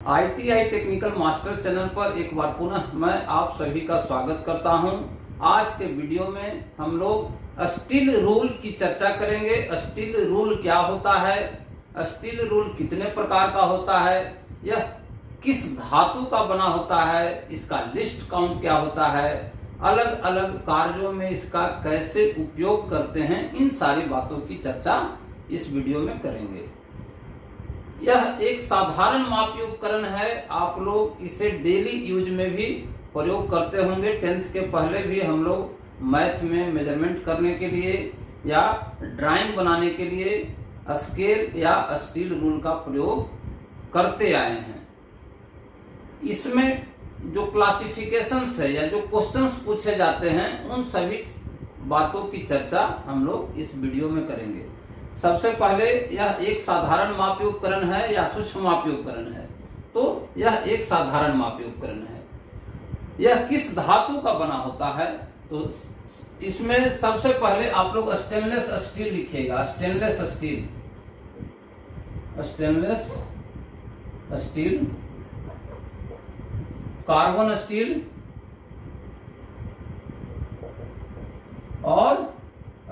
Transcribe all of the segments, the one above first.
ITI technical master channel पर एक बार पुनः मैं आप सभी का स्वागत करता हूं। आज के वीडियो में हम लोग स्टील रूल की चर्चा करेंगे। स्टील रूल क्या होता है, स्टील रूल कितने प्रकार का होता है, यह किस धातु का बना होता है, इसका लिस्ट काउंट क्या होता है, अलग अलग कार्यों में इसका कैसे उपयोग करते हैं, इन सारी बातों की चर्चा इस वीडियो में करेंगे। यह एक साधारण मापी उपकरण है। आप लोग इसे डेली यूज में भी प्रयोग करते होंगे। 10th के पहले भी हम लोग मैथ में मेजरमेंट करने के लिए या ड्राइंग बनाने के लिए स्केल या स्टील रूल का प्रयोग करते आए हैं। इसमें जो क्लासिफिकेशंस है या जो क्वेश्चंस पूछे जाते हैं, उन सभी बातों की चर्चा हम लोग इस वीडियो में करेंगे। सबसे पहले यह एक साधारण मापी उपकरण है या सूक्ष्म मापी उपकरण है। तो यह एक साधारण मापी उपकरण है। यह किस धातु का बना होता है, तो इसमें सबसे पहले आप लोग स्टेनलेस स्टील लिखिएगा। Stainless steel, stainless steel, carbon steel और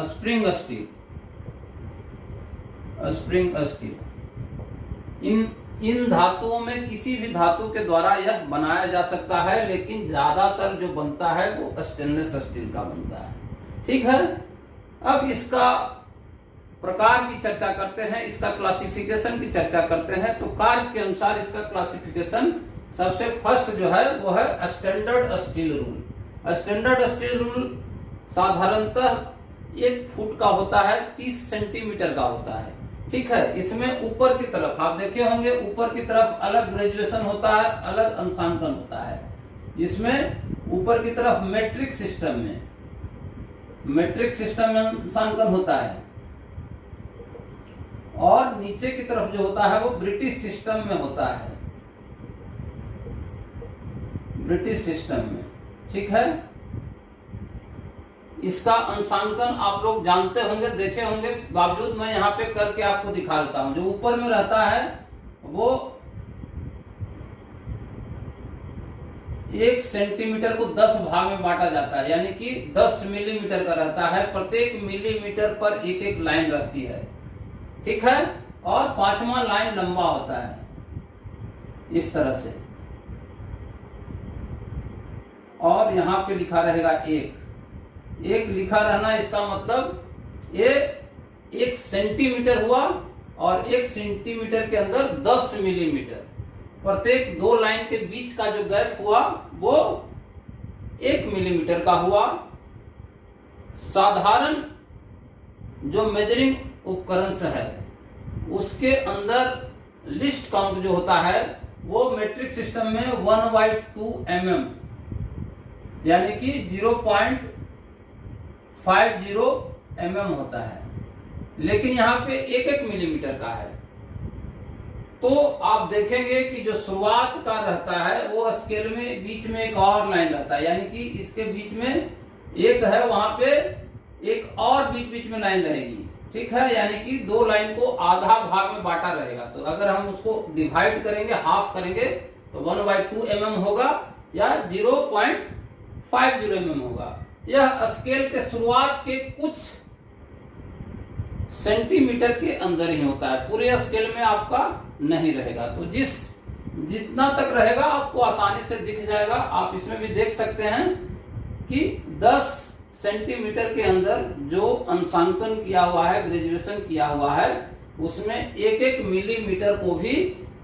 स्प्रिंग स्टील। स्प्रिंग स्टील, इन धातुओं में किसी भी धातु के द्वारा यह बनाया जा सकता है, लेकिन ज्यादातर जो बनता है वो स्टेनलेस स्टील का बनता है। ठीक है, अब इसका प्रकार की चर्चा करते हैं, इसका क्लासिफिकेशन की चर्चा करते हैं। तो कार्य के अनुसार इसका क्लासिफिकेशन सबसे फर्स्ट जो है वो है standard steel rule. Standard steel rule साधारणतः 1 फुट का होता है, 30 सेंटीमीटर का होता है। ठीक है, इसमें ऊपर की तरफ आप देखे होंगे, ऊपर की तरफ अलग ग्रेजुएशन होता है, अलग अंशांकन होता है। इसमें ऊपर की तरफ मैट्रिक सिस्टम में अंशांकन होता है, और नीचे की तरफ जो होता है वो ब्रिटिश सिस्टम में होता है, ब्रिटिश सिस्टम में। ठीक है, इसका अंशांकन आप लोग जानते होंगे, देखे होंगे, बावजूद मैं यहाँ पे करके आपको दिखा देता हूँ। जो ऊपर में रहता है वो 1 सेंटीमीटर को 10 भाग में बांटा जाता है, यानी कि 10 मिलीमीटर का रहता है। प्रत्येक मिलीमीटर पर एक एक लाइन रहती है। ठीक है, और 5वां लाइन लंबा होता है इस तरह से, और यहाँ पे लिखा रहेगा एक लिखा रहना। इसका मतलब ये 1 सेंटीमीटर हुआ, और 1 सेंटीमीटर के अंदर 10 मिलीमीटर। प्रत्येक 2 लाइन के बीच का जो गैप हुआ वो 1 मिलीमीटर का हुआ। साधारण जो मेजरिंग उपकरण से है उसके अंदर लिस्ट काउंट जो होता है वो मेट्रिक सिस्टम में 1/2 mm, यानी कि 0.50 mm होता है, लेकिन यहाँ पे 1 मिलीमीटर का है। तो आप देखेंगे कि जो शुरुआत का रहता है वो स्केल में बीच में एक और लाइन रहता है, यानी कि इसके बीच में एक है, वहां पे एक और बीच में लाइन रहेगी। ठीक है, यानी कि 2 लाइन को आधा भाग में बांटा रहेगा। तो अगर हम उसको डिवाइड करेंगे, हाफ करेंगे, तो 1/2 mm होगा या 0.50 mm होगा। यह स्केल के शुरुआत के कुछ सेंटीमीटर के अंदर ही होता है, पूरे स्केल में आपका नहीं रहेगा। तो जितना तक रहेगा आपको आसानी से दिख जाएगा। आप इसमें भी देख सकते हैं कि 10 सेंटीमीटर के अंदर जो अंशांकन किया हुआ है, ग्रेजुएशन किया हुआ है, उसमें 1 मिलीमीटर को भी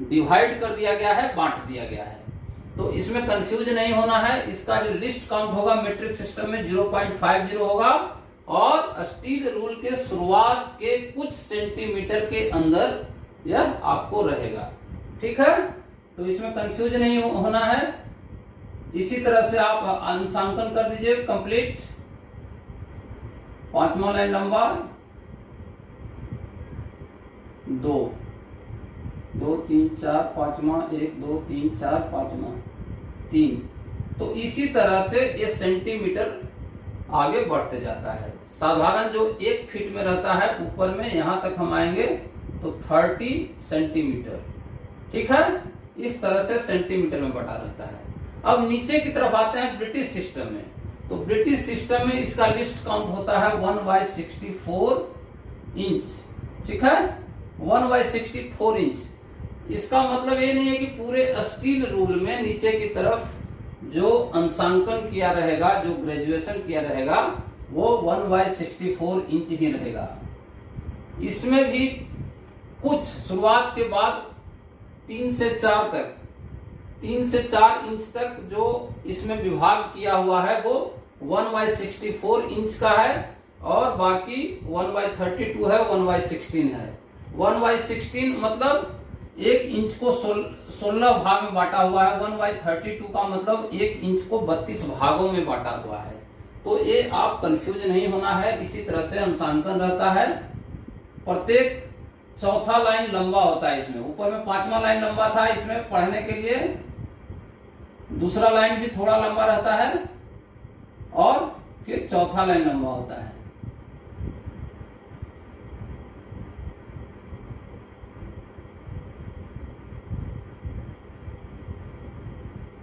डिवाइड कर दिया गया है, बांट दिया गया है। तो इसमें कंफ्यूज नहीं होना है। इसका जो लिस्ट काउंट होगा मेट्रिक सिस्टम में 0.50 होगा, और स्टील रूल के शुरुआत के कुछ सेंटीमीटर के अंदर यह आपको रहेगा। ठीक है, तो इसमें कंफ्यूज नहीं होना है। इसी तरह से आप अंशांकन कर दीजिए कंप्लीट। 5वां लाइन लंबा, 2 3 4 5वां, 1 2 3 4 5वां 3। तो इसी तरह से ये सेंटीमीटर आगे बढ़ते जाता है। साधारण जो 1 फीट में रहता है ऊपर में, यहां तक हम आएंगे तो 30 सेंटीमीटर। ठीक है, इस तरह से सेंटीमीटर में बटा रहता है। अब नीचे की तरफ आते हैं ब्रिटिश सिस्टम में। तो ब्रिटिश सिस्टम में इसका लिस्ट काउंट होता है 1/64 इंच, ठीक है, 1/64 इंच। इसका मतलब ये नहीं है कि पूरे स्टील रूल में नीचे की तरफ जो अंशांकन किया रहेगा, जो ग्रेजुएशन किया रहेगा, वो 1/64 इंच ही रहेगा। इसमें भी कुछ शुरुआत के बाद 3 से 4 तक, 3 से 4 इंच तक जो इसमें विभाग किया हुआ है वो 1/64 इंच का है, और बाकी 1/32 है, 1/16 है। 1/16 मतलब 1 इंच को 16 भाग में बांटा हुआ है। 1/32 का मतलब 1 इंच को 32 भागों में बांटा हुआ है। तो ये आप कंफ्यूज नहीं होना है। इसी तरह से अंशांकन रहता है। प्रत्येक चौथा लाइन लंबा होता है। इसमें ऊपर में 5वां लाइन लंबा था, इसमें पढ़ने के लिए दूसरा लाइन भी थोड़ा लंबा रहता है, और फिर चौथा लाइन लंबा होता है।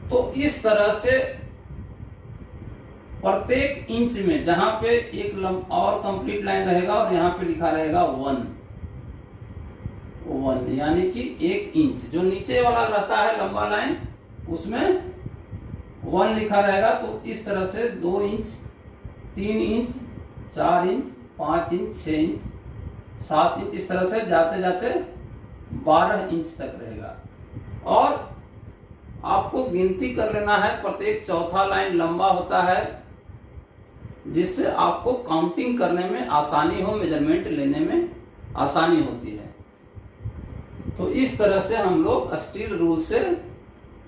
तो इस तरह से प्रत्येक इंच में जहां पे एक और कंप्लीट लाइन रहेगा और यहाँ पे लिखा रहेगा 1, यानी कि 1 इंच जो नीचे वाला रहता है लंबा लाइन, उसमें 1 लिखा रहेगा। तो इस तरह से 2 inch, 3 inch, 4 inch, 5 inch, 6 inch, 7 inch, इस तरह से जाते जाते 12 इंच तक रहेगा। और आपको गिनती कर लेना है। प्रत्येक चौथा लाइन लंबा होता है, जिससे आपको काउंटिंग करने में आसानी हो, मेजरमेंट लेने में आसानी होती है। तो इस तरह से हम लोग स्टील रूल से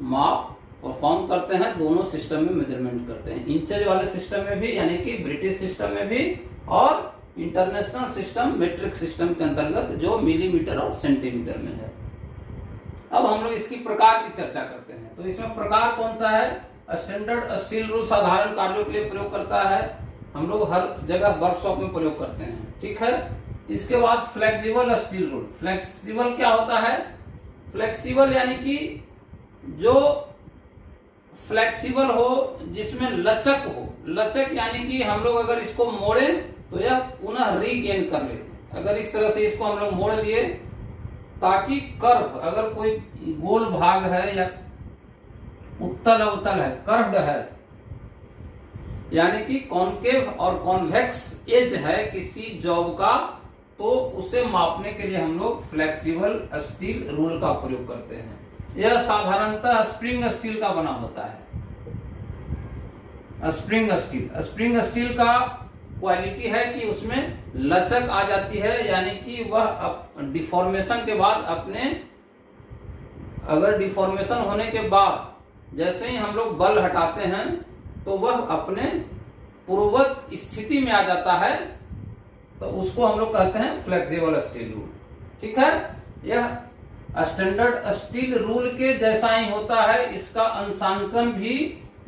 माप परफॉर्म करते हैं। दोनों सिस्टम में मेजरमेंट करते हैं, इंचेज वाले सिस्टम में भी, यानी कि ब्रिटिश सिस्टम में भी, और इंटरनेशनल सिस्टम मेट्रिक सिस्टम के अंतर्गत जो मिलीमीटर और सेंटीमीटर में है। अब हम लोग इसकी प्रकार की चर्चा करते हैं। तो इसमें प्रकार कौन सा है? स्टैंडर्ड स्टील रूल साधारण कार्यों के लिए प्रयोग करता है, हम लोग हर जगह वर्कशॉप में प्रयोग करते हैं, ठीक है। इसके बाद फ्लेक्सिबल स्टील रूल। फ्लेक्सिबल क्या होता है? फ्लेक्सिबल यानी कि जो फ्लेक्सिबल हो, जिसमें लचक हो। लचक यानी कि हम लोग अगर इसको मोड़े तो यह पुनः रीगेन कर ले। अगर इस तरह से इसको हम लोग मोड़ लिए ताकि कर्व, अगर कोई गोल भाग है या उत्तल अवतल है, कर्व्ड है, यानी कि कॉनकेव और कॉन्वेक्स एज है किसी जॉब का, तो उसे मापने के लिए हम लोग फ्लेक्सिबल स्टील रूल का प्रयोग करते हैं। यह साधारणतः स्प्रिंग स्टील का बना होता है। स्प्रिंग स्टील का क्वालिटी है कि उसमें लचक आ जाती है, यानी कि वह डिफॉर्मेशन के बाद अपने, अगर डिफॉर्मेशन होने के बाद जैसे ही हम लोग बल हटाते हैं तो वह अपने पूर्ववत स्थिति में आ जाता है, तो उसको हम लोग कहते हैं फ्लेक्सिबल स्टील रूल, ठीक है। यह स्टैंडर्ड स्टील रूल के जैसा ही होता है, इसका अंशांकन भी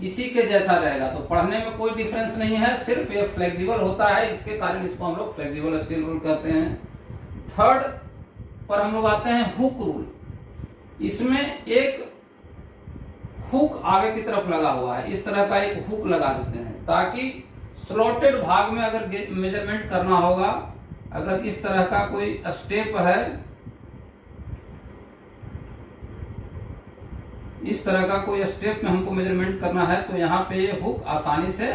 इसी के जैसा रहेगा, तो पढ़ने में कोई डिफरेंस नहीं है, सिर्फ ये फ्लेक्सिबल होता है, इसके कारण इसको हम लोग फ्लेक्सिबल स्टील रूल कहते हैं। थर्ड पर हम लोग आते हैं हुक रूल। इसमें एक हुक आगे की तरफ लगा हुआ है, इस तरह का एक हुक लगा देते हैं ताकि स्लॉटेड भाग में अगर मेजरमेंट करना होगा, अगर इस तरह का कोई स्टेप है, इस तरह का कोई स्टेप में हमको मेजरमेंट करना है, तो यहाँ पे ये हुक आसानी से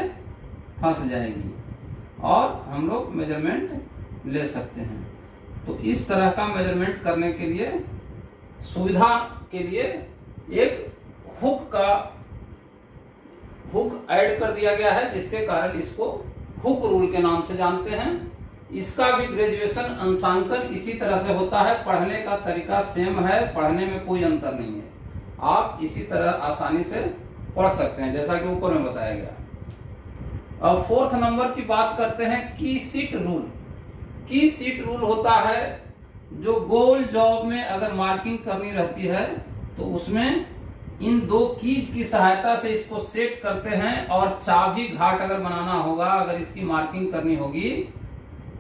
फंस जाएगी और हम लोग मेजरमेंट ले सकते हैं। तो इस तरह का मेजरमेंट करने के लिए, सुविधा के लिए एक हुक ऐड कर दिया गया है, जिसके कारण इसको हुक रूल के नाम से जानते हैं। इसका भी ग्रेजुएशन अंशांकन इसी तरह से होता है, पढ़ने का तरीका सेम है, पढ़ने में कोई अंतर नहीं है, आप इसी तरह आसानी से पढ़ सकते हैं जैसा कि ऊपर में बताया गया। अब फोर्थ नंबर की बात करते हैं की सीट रूल। की सीट रूल होता है जो गोल जॉब में अगर मार्किंग करनी रहती है तो उसमें इन 2 कीज की सहायता से इसको सेट करते हैं, और चाबी घाट अगर बनाना होगा, अगर इसकी मार्किंग करनी होगी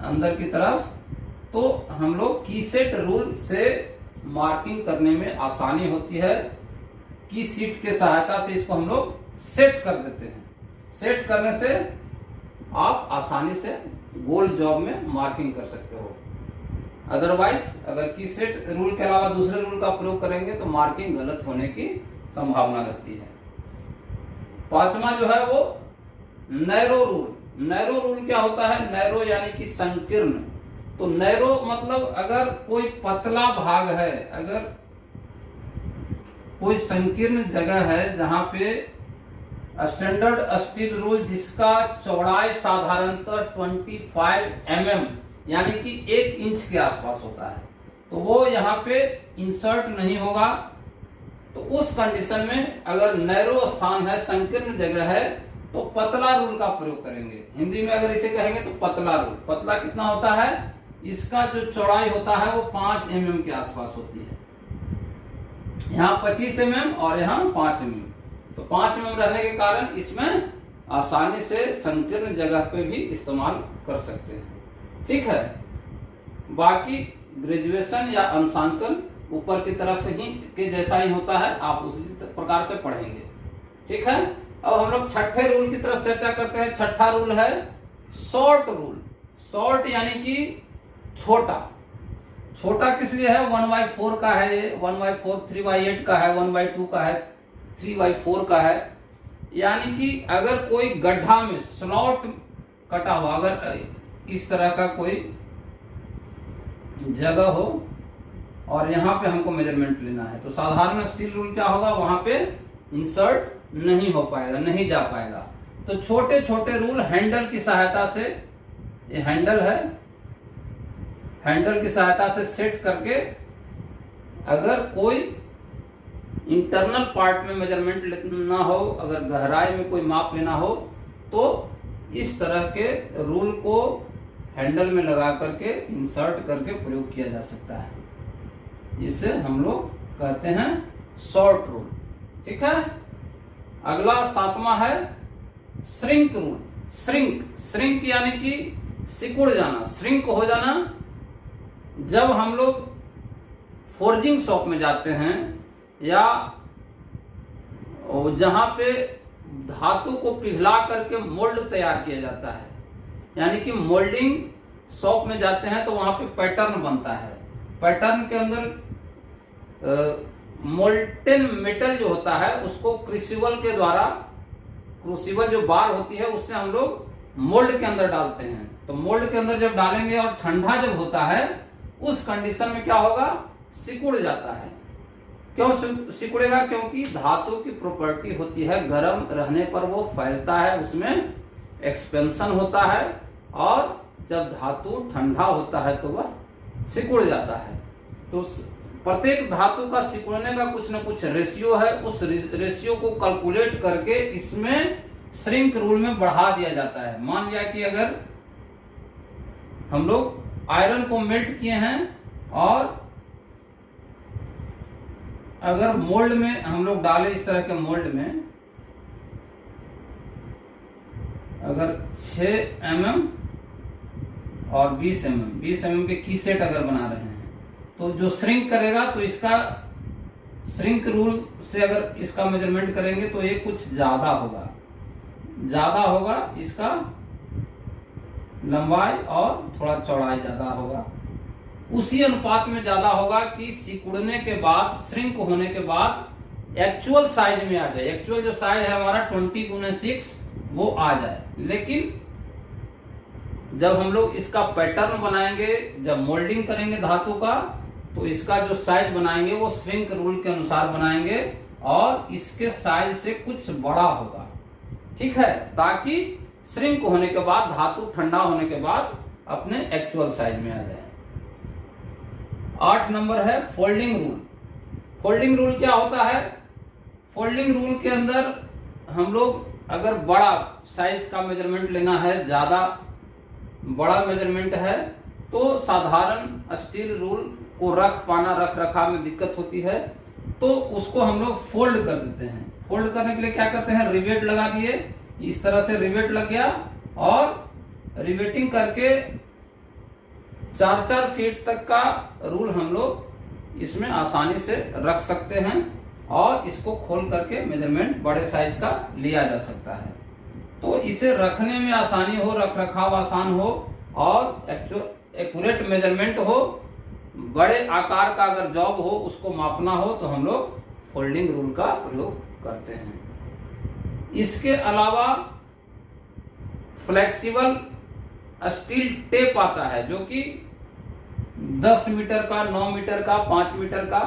अंदर की तरफ, तो हम लोग की सेट रूल से मार्किंग करने में आसानी होती है। की सीट के सहायता से इसको हम लोग सेट कर देते हैं। सेट करने से आप आसानी से गोल जॉब में मार्किंग कर सकते हो। अदरवाइज अगर की सेट रूल के अलावा दूसरे रूल का प्रयोग करेंगे तो मार्किंग गलत होने की संभावना रहती है। पांचवा जो है वो नैरो रूल। नैरो रूल क्या होता है? नैरो यानी कि संकीर्ण। तो नैरो मतलब अगर कोई पतला भाग है, अगर कोई संकीर्ण जगह है जहां पे स्टैंडर्ड स्टील रूल जिसका चौड़ाई साधारणतः 25 mm यानी कि 1 इंच के आसपास होता है, तो वो यहाँ पे इंसर्ट नहीं होगा। तो उस कंडीशन में अगर नैरो स्थान है, संकीर्ण जगह है, तो पतला रूल का प्रयोग करेंगे। हिंदी में अगर इसे कहेंगे तो पतला रूल। पतला कितना होता है? इसका जो चौड़ाई होता है वो 5 mm के आसपास होती है। यहाँ 25 mm और यहाँ 5 mm। तो 5 mm रहने के कारण इसमें आसानी से संकीर्ण जगह पे भी इस्तेमाल कर सकते हैं। ठीक है। बाकी ग्रेजुएशन या अंशांकन ऊपर की तरफ ही के जैसा ही होता है, आप उसी प्रकार से पढ़ेंगे। ठीक है। अब हम लोग छठे रूल की तरफ चर्चा करते हैं। छठा रूल है शॉर्ट रूल। शॉर्ट यानी कि छोटा। छोटा किस लिए है? 1/4 का है ये, 1/4, 3/8 का है, 1/2 का है, 3/4 का है। यानी कि अगर कोई गड्ढा में स्लॉट कटा हुआ, अगर इस तरह का कोई जगह हो और यहाँ पे हमको मेजरमेंट लेना है, तो साधारण स्टील रूल क्या होगा? वहां पे इंसर्ट नहीं हो पाएगा, नहीं जा पाएगा। तो छोटे छोटे रूल हैंडल की सहायता से, ये हैंडल है, हैंडल की सहायता से सेट करके अगर कोई इंटरनल पार्ट में मेजरमेंट लेना हो, अगर गहराई में कोई माप लेना हो, तो इस तरह के रूल को हैंडल में लगा करके इंसर्ट करके प्रयोग किया जा सकता है। इसे हम लोग कहते हैं शॉर्ट रूल। ठीक है। अगला 7वां है श्रिंक रूल। श्रिंक यानी कि सिकुड़ जाना, श्रिंक हो जाना। जब हम लोग फोर्जिंग शॉप में जाते हैं या जहां पे धातु को पिघला करके मोल्ड तैयार किया जाता है, यानी कि मोल्डिंग शॉप में जाते हैं तो वहां पे पैटर्न बनता है। पैटर्न के अंदर मोल्टेन मेटल जो होता है उसको क्रूसिबल के द्वारा, क्रूसिबल जो बार होती है उससे हम लोग मोल्ड के अंदर डालते हैं। तो मोल्ड के अंदर जब डालेंगे और ठंडा जब होता है, उस कंडीशन में क्या होगा? सिकुड़ जाता है। क्यों सिकुड़ेगा? क्योंकि धातु की प्रॉपर्टी होती है गर्म रहने पर वो फैलता है, उसमें एक्सपेंशन होता है, और जब धातु ठंडा होता है तो वह सिकुड़ जाता है। तो प्रत्येक धातु का सिकुड़ने का कुछ न कुछ रेशियो है, उस रेशियो को कैलकुलेट करके इसमें श्रिंक रूल में बढ़ा दिया जाता है। मान लिया कि अगर हम लोग आयरन को मेल्ट किए हैं और अगर मोल्ड में हम लोग डाले, इस तरह के मोल्ड में अगर 6 mm और 20 mm के की सेट अगर बना रहे हैं, तो जो श्रिंक करेगा तो इसका श्रिंक रूल से अगर इसका मेजरमेंट करेंगे तो ये कुछ ज्यादा होगा इसका लंबाई और थोड़ा चौड़ाई ज्यादा होगा। उसी अनुपात में ज्यादा होगा कि सिकुड़ने के बाद, श्रिंक होने के बाद एक्चुअल साइज में आ जाए। एक्चुअल जो साइज है हमारा 20x6 वो आ जाए। लेकिन जब हम लोग इसका पैटर्न बनाएंगे, जब मोल्डिंग करेंगे धातु का, तो इसका जो साइज बनाएंगे वो श्रिंक रूल के अनुसार बनाएंगे और इसके साइज से कुछ बड़ा होगा। ठीक है, ताकि श्रिंक होने के बाद, धातु ठंडा होने के बाद अपने एक्चुअल साइज में आ जाए। 8 नंबर है फोल्डिंग रूल। फोल्डिंग रूल क्या होता है? फोल्डिंग रूल के अंदर हम लोग अगर बड़ा साइज का मेजरमेंट लेना है, ज्यादा बड़ा मेजरमेंट है, तो साधारण स्टील रूल को रख रखाव में दिक्कत होती है, तो उसको हम लोग फोल्ड कर देते हैं। फोल्ड करने के लिए क्या करते हैं? रिवेट लगा दिए, इस तरह से रिवेट लग गया और रिवेटिंग करके 4-4 फीट तक का रूल हम लोग इसमें आसानी से रख सकते हैं और इसको खोल करके मेजरमेंट बड़े साइज का लिया जा सकता है। तो इसे रखने में आसानी हो, रख रखाव आसान हो और एक्यूरेट मेजरमेंट हो, बड़े आकार का अगर जॉब हो उसको मापना हो तो हम लोग फोल्डिंग रूल का प्रयोग करते हैं। इसके अलावा फ्लेक्सिबल स्टील टेप आता है जो कि 10 मीटर का, 9 मीटर का, 5 मीटर का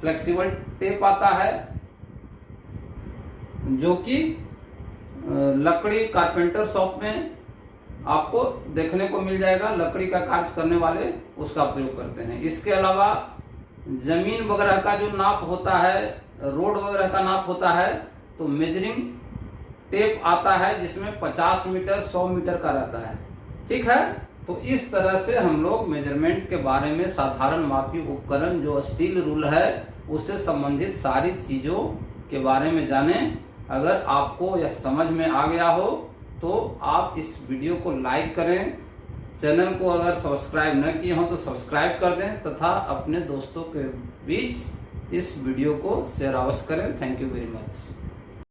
फ्लेक्सिबल टेप आता है, जो कि लकड़ी कारपेंटर शॉप में आपको देखने को मिल जाएगा। लकड़ी का कार्य करने वाले उसका प्रयोग करते हैं। इसके अलावा जमीन वगैरह का जो नाप होता है, रोड वगैरह का नाप होता है, तो मेजरिंग टेप आता है जिसमें 50 मीटर 100 मीटर का रहता है। ठीक है, तो इस तरह से हम लोग मेजरमेंट के बारे में साधारण मापी उपकरण जो स्टील रूल है उससे संबंधित सारी चीजों के बारे में जानें। अगर आपको यह समझ में आ गया हो तो आप इस वीडियो को लाइक करें, चैनल को अगर सब्सक्राइब न किए हो तो सब्सक्राइब कर दें तथा अपने दोस्तों के बीच इस वीडियो को शेयर अवश्य करें। Thank you very much.